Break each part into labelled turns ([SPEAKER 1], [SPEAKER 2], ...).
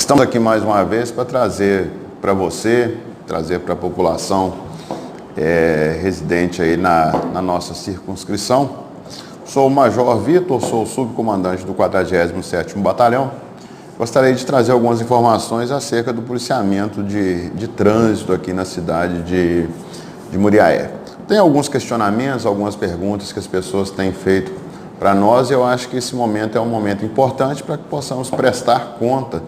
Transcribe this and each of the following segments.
[SPEAKER 1] Estamos aqui mais uma vez para trazer para você, trazer para a população residente aí na nossa circunscrição. Sou o Major Vitor, sou o subcomandante do 47º Batalhão. Gostaria de trazer algumas informações acerca do policiamento de trânsito aqui na cidade de Muriaé. Tem alguns questionamentos, algumas perguntas que as pessoas têm feito para nós e eu acho que esse momento é um momento importante para que possamos prestar conta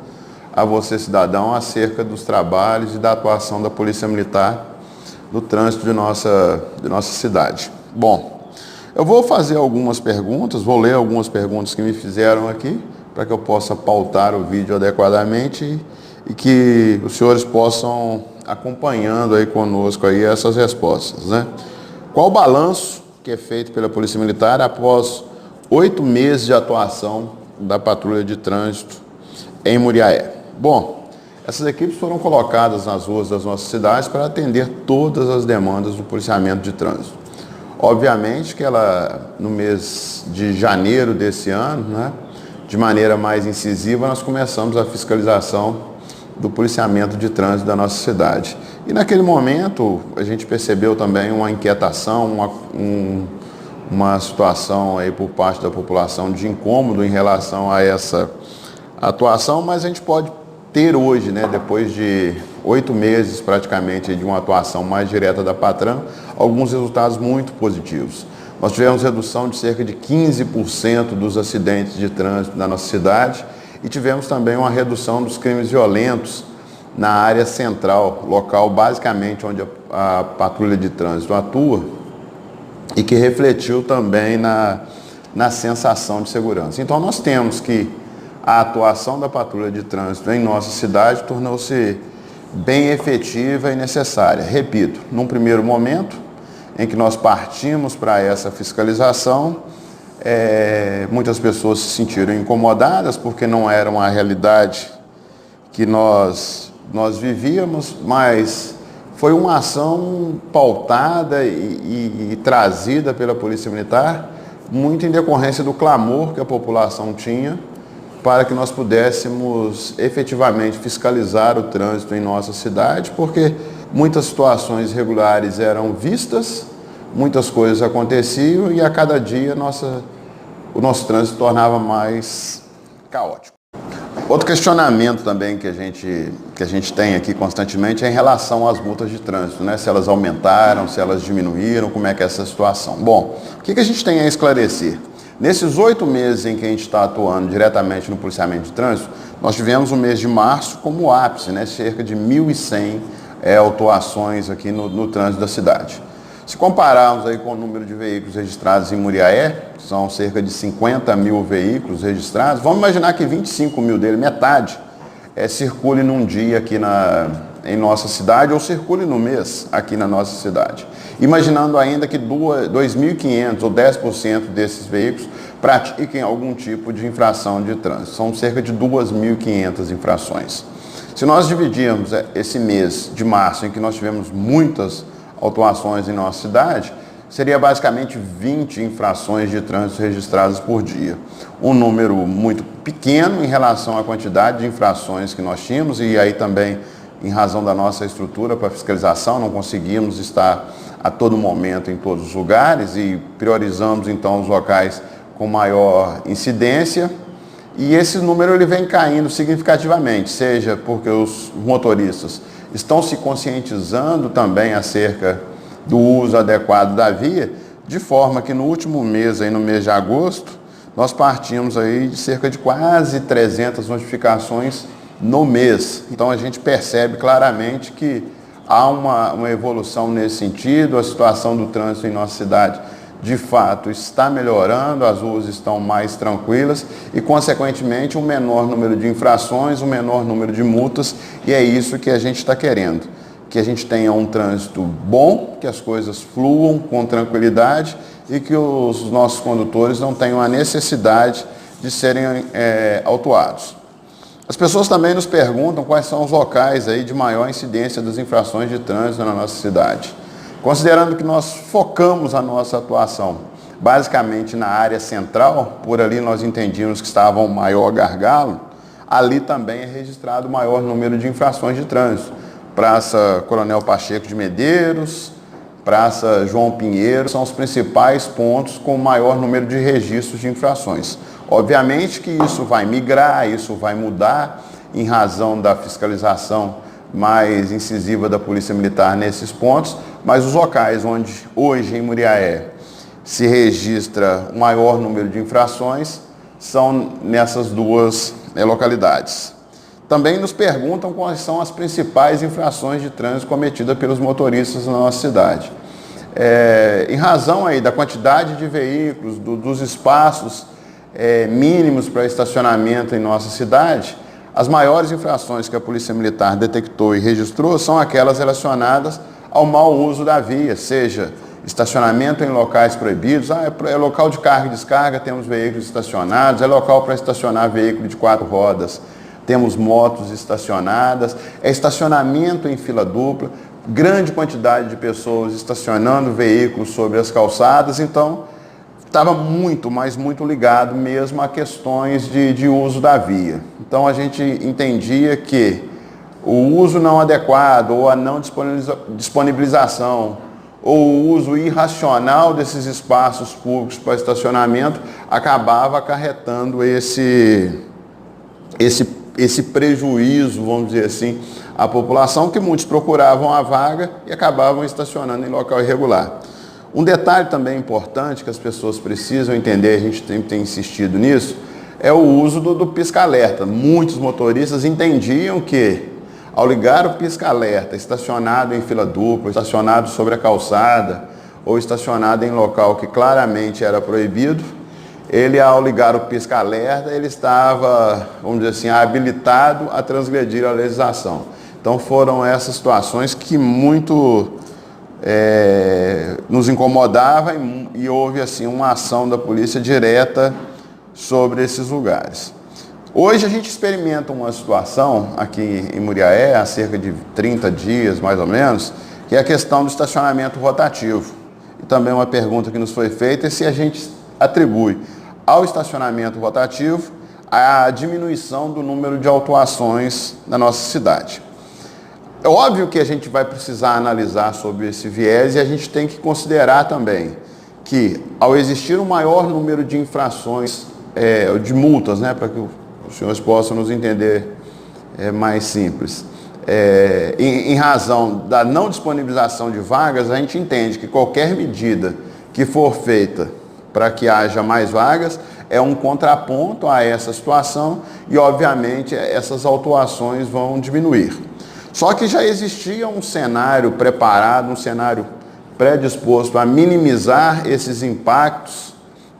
[SPEAKER 1] a você, cidadão, acerca dos trabalhos e da atuação da Polícia Militar no trânsito de nossa cidade. Bom, eu vou fazer algumas perguntas, vou ler algumas perguntas que me fizeram aqui, para que eu possa pautar o vídeo adequadamente e que os senhores possam acompanhando aí conosco aí essas respostas, né? Qual o balanço que é feito pela Polícia Militar após 8 meses de atuação da patrulha de trânsito em Muriaé? Bom, essas equipes foram colocadas nas ruas das nossas cidades para atender todas as demandas do policiamento de trânsito. Obviamente que no mês de janeiro desse ano, né, de maneira mais incisiva, nós começamos a fiscalização do policiamento de trânsito da nossa cidade. E naquele momento a gente percebeu também uma inquietação, uma situação aí por parte da população de incômodo em relação a essa atuação, mas a gente pode ter hoje, né, depois de 8 meses praticamente de uma atuação mais direta da Patran, alguns resultados muito positivos. Nós tivemos redução de cerca de 15% dos acidentes de trânsito na nossa cidade e tivemos também uma redução dos crimes violentos na área central, local basicamente onde a patrulha de trânsito atua e que refletiu também na sensação de segurança. Então nós temos que a atuação da patrulha de trânsito em nossa cidade tornou-se bem efetiva e necessária. Repito, num primeiro momento em que nós partimos para essa fiscalização, muitas pessoas se sentiram incomodadas porque não era uma realidade que nós vivíamos, mas foi uma ação pautada e trazida pela Polícia Militar, muito em decorrência do clamor que a população tinha para que nós pudéssemos efetivamente fiscalizar o trânsito em nossa cidade, porque muitas situações irregulares eram vistas, muitas coisas aconteciam e a cada dia o nosso trânsito tornava mais caótico. Outro questionamento também que a gente tem aqui constantemente é em relação às multas de trânsito, né? Se elas aumentaram, se elas diminuíram, como é que é essa situação? Bom, o que a gente tem a esclarecer? Nesses 8 meses em que a gente está atuando diretamente no policiamento de trânsito, nós tivemos o mês de março como ápice, né? Cerca de 1.100 autuações aqui no trânsito da cidade. Se compararmos aí com o número de veículos registrados em Muriaé, que são cerca de 50 mil veículos registrados, vamos imaginar que 25 mil dele, metade, circule num dia aqui em nossa cidade ou circule no mês aqui na nossa cidade. Imaginando ainda que 2.500 ou 10% desses veículos pratiquem algum tipo de infração de trânsito. São cerca de 2.500 infrações. Se nós dividirmos esse mês de março, em que nós tivemos muitas autuações em nossa cidade, seria basicamente 20 infrações de trânsito registradas por dia. Um número muito pequeno em relação à quantidade de infrações que nós tínhamos e aí também em razão da nossa estrutura para fiscalização, não conseguimos estar a todo momento em todos os lugares e priorizamos então os locais com maior incidência e esse número ele vem caindo significativamente, seja porque os motoristas estão se conscientizando também acerca do uso adequado da via, de forma que no último mês, aí no mês de agosto, nós partimos aí de cerca de quase 300 notificações no mês. Então a gente percebe claramente que há uma evolução nesse sentido, a situação do trânsito em nossa cidade de fato está melhorando, as ruas estão mais tranquilas e, consequentemente, um menor número de infrações, um menor número de multas, e é isso que a gente está querendo, que a gente tenha um trânsito bom, que as coisas fluam com tranquilidade e que os nossos condutores não tenham a necessidade de serem autuados. As pessoas também nos perguntam quais são os locais aí de maior incidência das infrações de trânsito na nossa cidade. Considerando que nós focamos a nossa atuação basicamente na área central, por ali nós entendíamos que estava o maior gargalo, ali também é registrado o maior número de infrações de trânsito. Praça Coronel Pacheco de Medeiros, Praça João Pinheiro, são os principais pontos com o maior número de registros de infrações. Obviamente que isso vai migrar, isso vai mudar em razão da fiscalização mais incisiva da Polícia Militar nesses pontos, mas os locais onde hoje em Muriaé se registra o maior número de infrações são nessas duas localidades. Também nos perguntam quais são as principais infrações de trânsito cometidas pelos motoristas na nossa cidade. Em razão aí da quantidade de veículos, dos espaços mínimos para estacionamento em nossa cidade, as maiores infrações que a Polícia Militar detectou e registrou são aquelas relacionadas ao mau uso da via, seja estacionamento em locais proibidos, é local de carga e descarga, temos veículos estacionados, é local para estacionar veículo de 4 rodas, temos motos estacionadas, é estacionamento em fila dupla, grande quantidade de pessoas estacionando veículos sobre as calçadas, então estava muito, mas muito ligado mesmo a questões de uso da via. Então a gente entendia que o uso não adequado ou a não disponibilização ou o uso irracional desses espaços públicos para estacionamento acabava acarretando esse prejuízo, vamos dizer assim, à população, que muitos procuravam a vaga e acabavam estacionando em local irregular. Um detalhe também importante que as pessoas precisam entender, a gente tem insistido nisso, é o uso do pisca-alerta. Muitos motoristas entendiam que, ao ligar o pisca-alerta estacionado em fila dupla, estacionado sobre a calçada ou estacionado em local que claramente era proibido, ele, ao ligar o pisca-alerta, ele estava, vamos dizer assim, habilitado a transgredir a legislação. Então foram essas situações que muito nos incomodava e houve assim uma ação da polícia direta sobre esses lugares. Hoje a gente experimenta uma situação aqui em Muriaé, há cerca de 30 dias mais ou menos, que é a questão do estacionamento rotativo. E também uma pergunta que nos foi feita é se a gente atribui ao estacionamento rotativo a diminuição do número de autuações na nossa cidade. É óbvio que a gente vai precisar analisar sobre esse viés e a gente tem que considerar também que, ao existir um maior número de infrações, de multas, para que os senhores possam nos entender mais simples, em razão da não disponibilização de vagas, a gente entende que qualquer medida que for feita para que haja mais vagas é um contraponto a essa situação e, obviamente, essas autuações vão diminuir. Só que já existia um cenário preparado, um cenário predisposto a minimizar esses impactos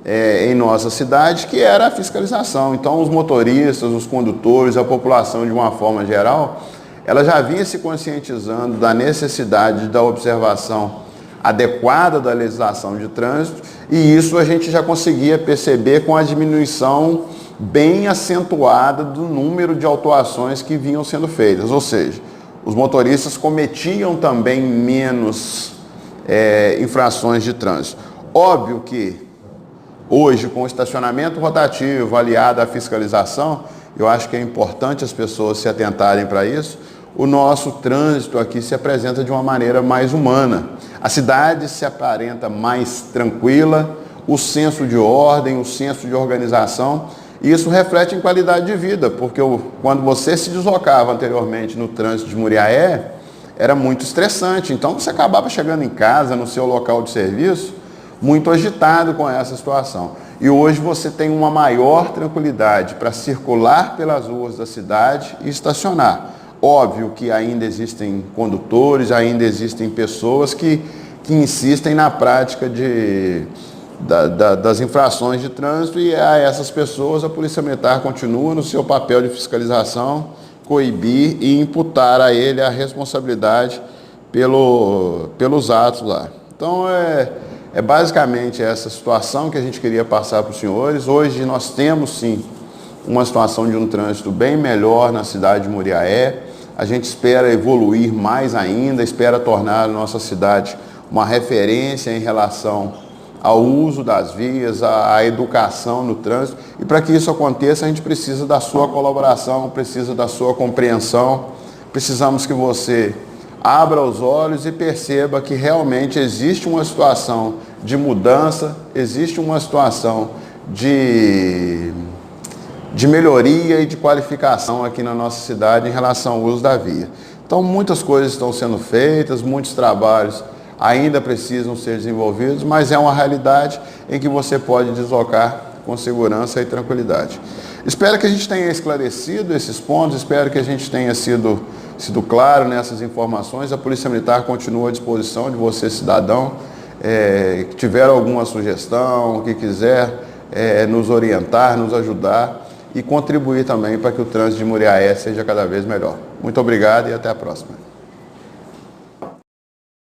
[SPEAKER 1] em nossa cidade, que era a fiscalização. Então, os motoristas, os condutores, a população de uma forma geral, ela já vinha se conscientizando da necessidade da observação adequada da legislação de trânsito, e isso a gente já conseguia perceber com a diminuição bem acentuada do número de autuações que vinham sendo feitas, ou seja, os motoristas cometiam também menos infrações de trânsito. Óbvio que hoje, com o estacionamento rotativo aliado à fiscalização, eu acho que é importante as pessoas se atentarem para isso, o nosso trânsito aqui se apresenta de uma maneira mais humana. A cidade se aparenta mais tranquila, o senso de ordem, o senso de organização, e isso reflete em qualidade de vida, porque quando você se deslocava anteriormente no trânsito de Muriaé, era muito estressante. Então você acabava chegando em casa, no seu local de serviço, muito agitado com essa situação. E hoje você tem uma maior tranquilidade para circular pelas ruas da cidade e estacionar. Óbvio que ainda existem condutores, ainda existem pessoas que insistem na prática das infrações de trânsito, e a essas pessoas a Polícia Militar continua no seu papel de fiscalização, coibir e imputar a ele a responsabilidade pelos atos lá. Então é basicamente essa situação que a gente queria passar para os senhores. Hoje nós temos sim uma situação de um trânsito bem melhor na cidade de Muriaé. A gente espera evoluir mais ainda, espera tornar a nossa cidade uma referência em relação ao uso das vias, à educação no trânsito. E para que isso aconteça, a gente precisa da sua colaboração, precisa da sua compreensão. Precisamos que você abra os olhos e perceba que realmente existe uma situação de mudança, existe uma situação de melhoria e de qualificação aqui na nossa cidade em relação ao uso da via. Então, muitas coisas estão sendo feitas, muitos trabalhos ainda precisam ser desenvolvidos, mas é uma realidade em que você pode deslocar com segurança e tranquilidade. Espero que a gente tenha esclarecido esses pontos, espero que a gente tenha sido claro nessas informações. A Polícia Militar continua à disposição de você, cidadão, que tiver alguma sugestão, que quiser nos orientar, nos ajudar e contribuir também para que o trânsito de Muriaé seja cada vez melhor. Muito obrigado e até a próxima.